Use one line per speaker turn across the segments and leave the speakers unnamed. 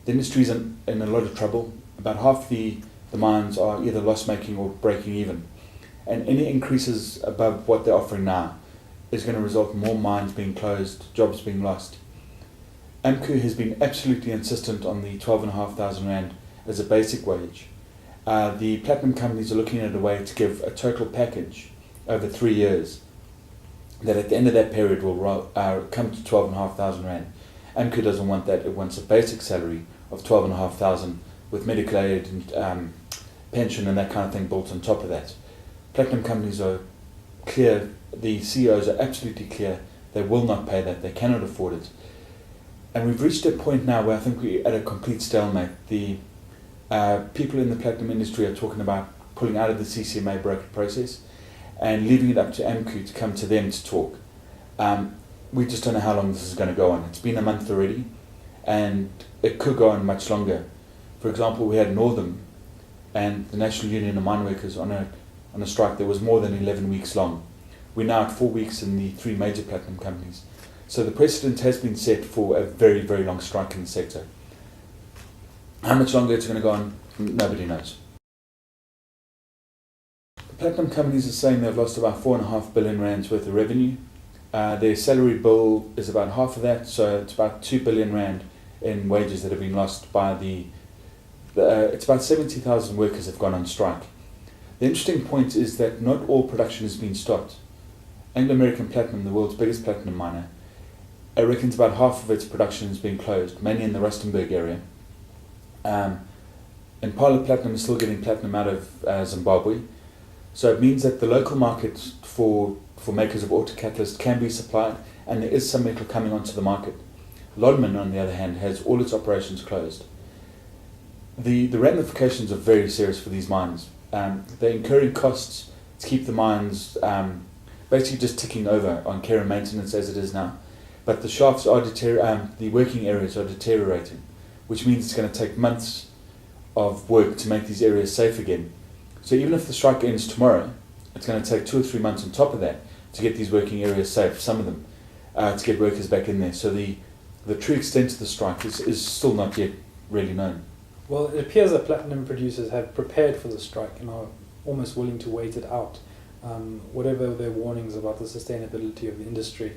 The industry is in a lot of trouble. About half the mines are either loss-making or breaking even. And any increases above what they're offering now is going to result in more mines being closed, jobs being lost. AMCU has been absolutely insistent on the 12,500 Rand as a basic wage. The platinum companies are looking at a way to give a total package over 3 years that at the end of that period will come to 12,500 Rand. AMCU doesn't want that. It wants a basic salary of 12,500 with medical aid and pension and that kind of thing built on top of that. Platinum companies are clear, the CEOs are absolutely clear, they will not pay that, they cannot afford it. And we've reached a point now where I think we're at a complete stalemate. The people in the platinum industry are talking about pulling out of the CCMA broker process and leaving it up to AMCU to come to them to talk. We just don't know how long this is going to go on. It's been a month already, and it could go on much longer. For example, we had Northam and the National Union of Mine Workers on a strike that was more than 11 weeks long. We're now at 4 weeks in the 3 major platinum companies. So the precedent has been set for a very, very long strike in the sector. How much longer it's going to go on, nobody knows. The platinum companies are saying they've lost about 4.5 billion rands worth of revenue. Their salary bill is about half of that, so it's about 2 billion rand in wages that have been lost by it's about 70,000 workers have gone on strike. The interesting point is that not all production has been stopped. Anglo American Platinum, the world's biggest platinum miner, reckons about half of its production has been closed, mainly in the Rustenburg area. Impala Platinum is still getting platinum out of Zimbabwe, so it means that the local market for makers of autocatalysts can be supplied, and there is some metal coming onto the market. Lodman, on the other hand, has all its operations closed. The ramifications are very serious for these mines. They're incurring costs to keep the mines basically just ticking over on care and maintenance as it is now. But the shafts are the working areas are deteriorating, which means it's going to take months of work to make these areas safe again. So even if the strike ends tomorrow, it's going to take 2 or 3 months on top of that to get these working areas safe, some of them, to get workers back in there. So the true extent of the strike is still not yet really known.
Well, it appears that platinum producers have prepared for the strike and are almost willing to wait it out, whatever their warnings about the sustainability of the industry.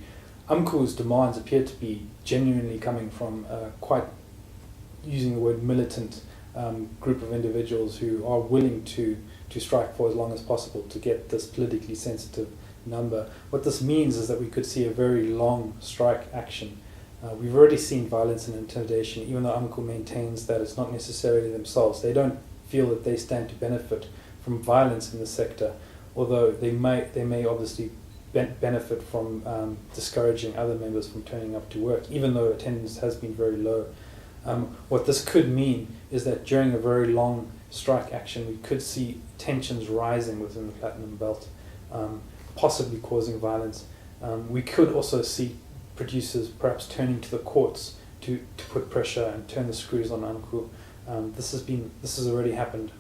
AMCU's demands appear to be genuinely coming from quite, using the word militant, group of individuals who are willing to strike for as long as possible to get this politically sensitive number. What this means is that we could see a very long strike action. We've already seen violence and intimidation, even though AMCU maintains that it's not necessarily themselves. They don't feel that they stand to benefit from violence in the sector, although they may obviously benefit from discouraging other members from turning up to work, even though attendance has been very low. What this could mean is that during a very long strike action, we could see tensions rising within the platinum belt, possibly causing violence. We could also see producers perhaps turning to the courts to put pressure and turn the screws on AMCU. This has already happened.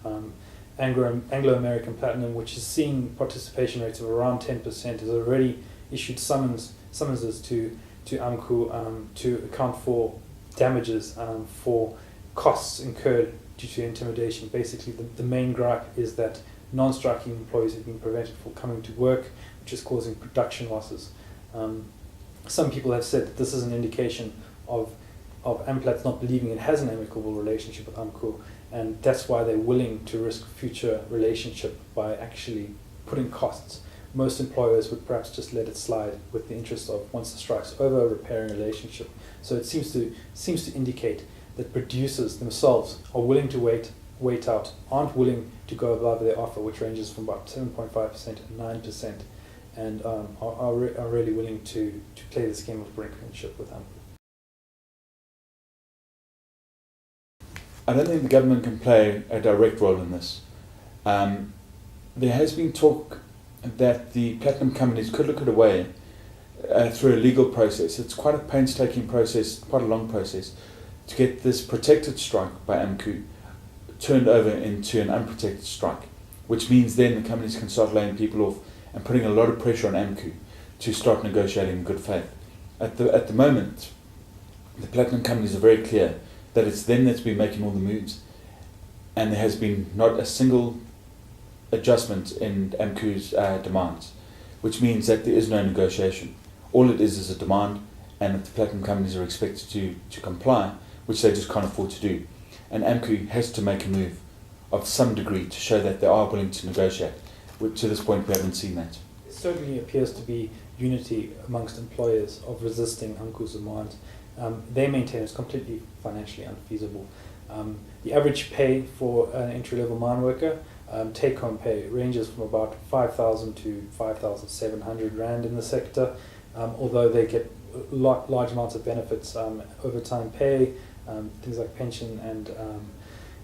Anglo American Platinum, which is seeing participation rates of around 10%, has already issued summonses to AMCU to account for damages for costs incurred due to intimidation. Basically, the main gripe is that non-striking employees have been prevented from coming to work, which is causing production losses. Some people have said that this is an indication of Amplats not believing it has an amicable relationship with AMCU, and that's why they're willing to risk future relationship by actually putting costs. Most employers would perhaps just let it slide with the interest of, once the strike's over, repairing a relationship. So it seems to indicate that producers themselves are willing to wait out, aren't willing to go above their offer, which ranges from about 7.5% to 9%, and are really willing to play this game of brinkmanship with AMCU.
I don't think the government can play a direct role in this. There has been talk that the platinum companies could look at a way through a legal process. It's quite a painstaking process, quite a long process, to get this protected strike by AMCU turned over into an unprotected strike, which means then the companies can start laying people off and putting a lot of pressure on AMCU to start negotiating in good faith. At the moment, the platinum companies are very clear that it's them that's been making all the moves, and there has been not a single adjustment in AMCU's demands, which means that there is no negotiation. All it is a demand, and if the platinum companies are expected to comply, which they just can't afford to do. And AMCU has to make a move of some degree to show that they are willing to negotiate. To this point, we haven't seen that.
It certainly appears to be unity amongst employers of resisting AMCU's demands. They maintain it's completely financially unfeasible. The average pay for an entry-level mine worker, take-home pay, ranges from about 5,000 to 5,700 Rand in the sector, although they get large amounts of benefits, overtime pay, things like pension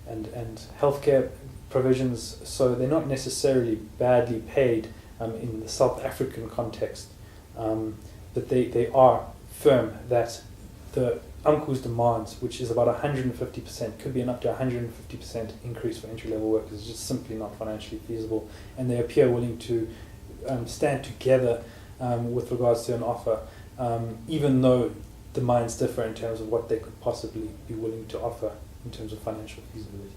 and healthcare provisions, so they're not necessarily badly paid in the South African context, but they are firm that the AMCU's demands, which is about 150%, could be an up to 150% increase for entry-level workers, is just simply not financially feasible, and they appear willing to stand together with regards to an offer, even though the mines differ in terms of what they could possibly be willing to offer in terms of financial feasibility.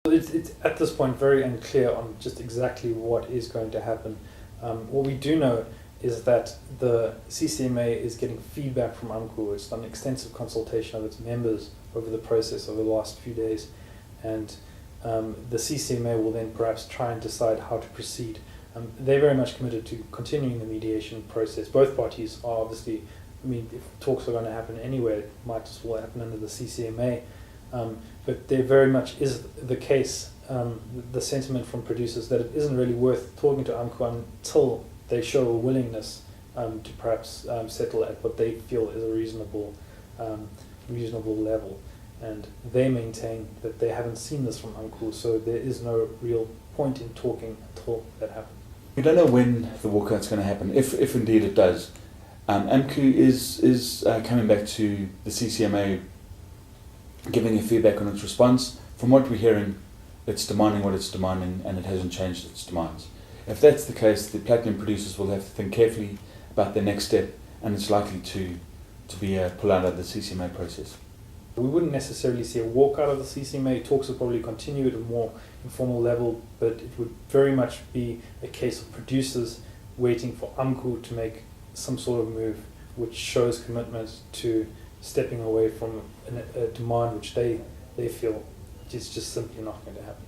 It's at this point very unclear on just exactly what is going to happen. What we do know is that the CCMA is getting feedback from AMCU. It's done extensive consultation of its members over the process over the last few days, and the CCMA will then perhaps try and decide how to proceed. They're very much committed to continuing the mediation process. Both parties are obviously, if talks are going to happen anywhere, it might as well happen under the CCMA. But there very much is the case, the sentiment from producers that it isn't really worth talking to AMCU until they show a willingness to perhaps settle at what they feel is a reasonable level. And they maintain that they haven't seen this from AMCU, so there is no real point in talking until that happens.
We don't know when the walkout's going to happen, if indeed it does. AMCU is coming back to the CCMA, giving a feedback on its response. From what we're hearing, it's demanding what it's demanding, and it hasn't changed its demands. If that's the case, the platinum producers will have to think carefully about their next step, and it's likely to be a pull out of the CCMA process.
We wouldn't necessarily see a walkout of the CCMA. Talks will probably continue at a more informal level, but it would very much be a case of producers waiting for AMCU to make some sort of move which shows commitment to stepping away from a demand which they feel is just simply not going to happen.